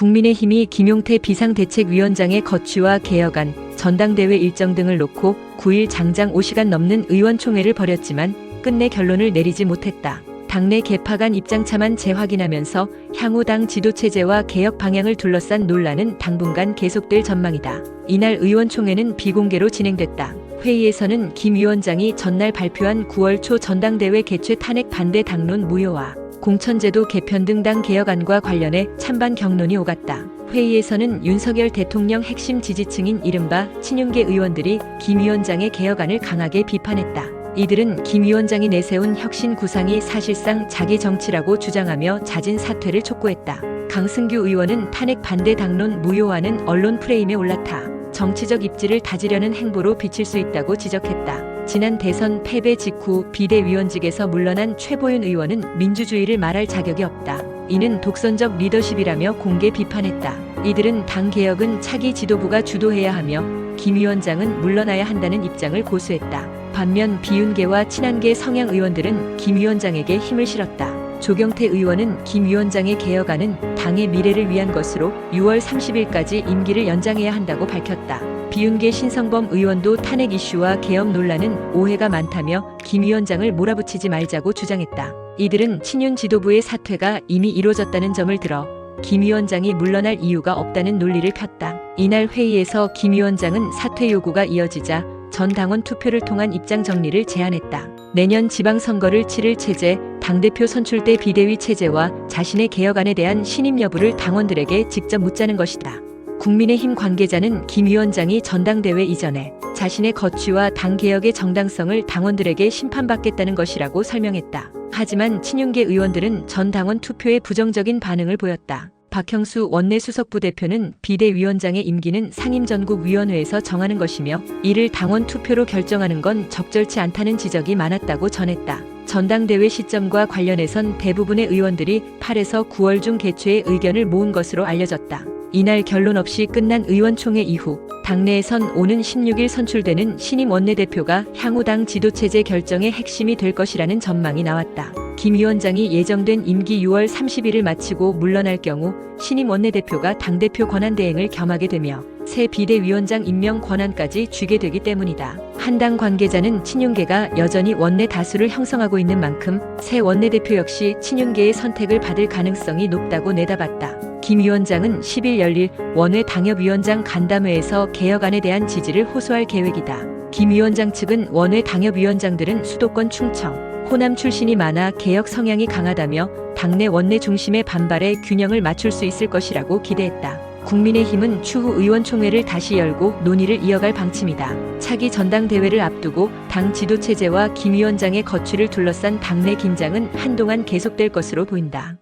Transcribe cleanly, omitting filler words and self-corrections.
국민의힘이 김용태 비상대책위원장의 거취와 개혁안, 전당대회 일정 등을 놓고 9일 장장 5시간 넘는 의원총회를 벌였지만 끝내 결론을 내리지 못했다. 당내 개파간 입장차만 재확인하면서 향후 당 지도체제와 개혁 방향을 둘러싼 논란은 당분간 계속될 전망이다. 이날 의원총회는 비공개로 진행됐다. 회의에서는 김 위원장이 전날 발표한 9월 초 전당대회 개최 탄핵 반대 당론 무효와 공천제도 개편 등 당 개혁안과 관련해 찬반 격론이 오갔다. 회의에서는 윤석열 대통령 핵심 지지층인 이른바 친윤계 의원들이 김 위원장의 개혁안을 강하게 비판했다. 이들은 김 위원장이 내세운 혁신 구상이 사실상 자기 정치라고 주장하며 자진 사퇴를 촉구했다. 강승규 의원은 탄핵 반대 당론 무효화는 언론 프레임에 올라타 정치적 입지를 다지려는 행보로 비칠 수 있다고 지적했다. 지난 대선 패배 직후 비대위원직에서 물러난 최보윤 의원은 민주주의를 말할 자격이 없다. 이는 독선적 리더십이라며 공개 비판했다. 이들은 당 개혁은 차기 지도부가 주도해야 하며 김 위원장은 물러나야 한다는 입장을 고수했다. 반면 비윤계와 친한계 성향 의원들은 김 위원장에게 힘을 실었다. 조경태 의원은 김 위원장의 개혁안은 당의 미래를 위한 것으로 6월 30일까지 임기를 연장해야 한다고 밝혔다. 비윤계 신성범 의원도 탄핵 이슈와 개혁 논란은 오해가 많다며 김 위원장을 몰아붙이지 말자고 주장했다. 이들은 친윤 지도부의 사퇴가 이미 이루어졌다는 점을 들어 김 위원장이 물러날 이유가 없다는 논리를 폈다. 이날 회의에서 김 위원장은 사퇴 요구가 이어지자 전 당원 투표를 통한 입장 정리를 제안했다. 내년 지방선거를 치를 체제, 당대표 선출 때 비대위 체제와 자신의 개혁안에 대한 신임 여부를 당원들에게 직접 묻자는 것이다. 국민의힘 관계자는 김 위원장이 전당대회 이전에 자신의 거취와 당 개혁의 정당성을 당원들에게 심판받겠다는 것이라고 설명했다. 하지만 친윤계 의원들은 전 당원 투표에 부정적인 반응을 보였다. 박형수 원내수석부 대표는 비대위원장의 임기는 상임전국위원회에서 정하는 것이며 이를 당원 투표로 결정하는 건 적절치 않다는 지적이 많았다고 전했다. 전당대회 시점과 관련해선 대부분의 의원들이 8에서 9월 중 개최에 의견을 모은 것으로 알려졌다. 이날 결론 없이 끝난 의원총회 이후 당내에선 오는 16일 선출되는 신임 원내대표가 향후 당 지도체제 결정의 핵심이 될 것이라는 전망이 나왔다. 김 위원장이 예정된 임기 6월 30일을 마치고 물러날 경우 신임 원내대표가 당대표 권한대행을 겸하게 되며 새 비대위원장 임명 권한까지 쥐게 되기 때문이다. 한당 관계자는 친윤계가 여전히 원내 다수를 형성하고 있는 만큼 새 원내대표 역시 친윤계의 선택을 받을 가능성이 높다고 내다봤다. 김 위원장은 10일 열릴 원외 당협위원장 간담회에서 개혁안에 대한 지지를 호소할 계획이다. 김 위원장 측은 원외 당협위원장들은 수도권 충청, 호남 출신이 많아 개혁 성향이 강하다며 당내 원내 중심의 반발에 균형을 맞출 수 있을 것이라고 기대했다. 국민의힘은 추후 의원총회를 다시 열고 논의를 이어갈 방침이다. 차기 전당대회를 앞두고 당 지도체제와 김 위원장의 거취를 둘러싼 당내 긴장은 한동안 계속될 것으로 보인다.